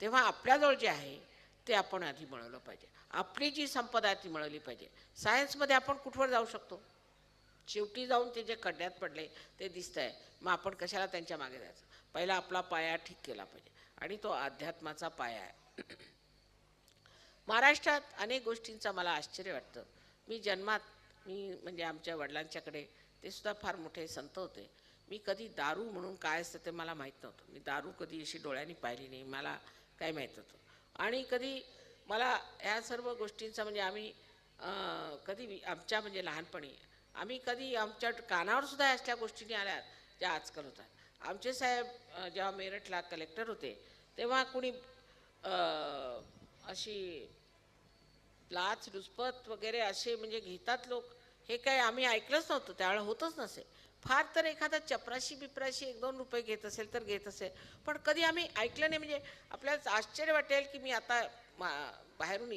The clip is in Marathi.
तेव्हा आपल्याजवळ जे आहे ते आपण आधी मिळवलं पाहिजे. आपली जी संपदा आहे ती मिळवली पाहिजे. सायन्समध्ये आपण कुठवर जाऊ शकतो? शेवटी जाऊन ते जे खड्ड्यात पडले ते दिसतंय, मग आपण कशाला त्यांच्या मागे जायचं? पहिला आपला पाया ठीक केला पाहिजे आणि तो अध्यात्माचा पाया आहे. महाराष्ट्रात अनेक गोष्टींचं मला आश्चर्य वाटतं. मी जन्मात मी म्हणजे आमच्या वडिलांच्याकडे ते सुद्धा फार मोठे संत होते. मी कधी दारू म्हणून काय असतं ते मला माहीत नव्हतं. मी दारू कधी अशी डोळ्यांनी पाहिली नाही. मला काय माहीत नव्हतं. आणि कधी मला ह्या सर्व गोष्टींचा म्हणजे आम्ही आमच्या म्हणजे लहानपणी आम्ही कधी आमच्या कानावर सुद्धा असल्या गोष्टी आल्या ज्या आजकाल होतात. आमचे साहेब जेव्हा मेरठला कलेक्टर होते तेव्हा कुणी अशी लाचलुचपत वगैरे असे म्हणजे घेतात लोक, हे काय आम्ही ऐकलंच नव्हतं. त्यावेळेला होतच नसे. फार तर एखादा चपराशी बिपराशी 1-2 रुपये घेत असेल तर घेत असेल, पण कधी आम्ही ऐकलं नाही. म्हणजे आपल्याला आश्चर्य वाटेल की मी आता बाहेरून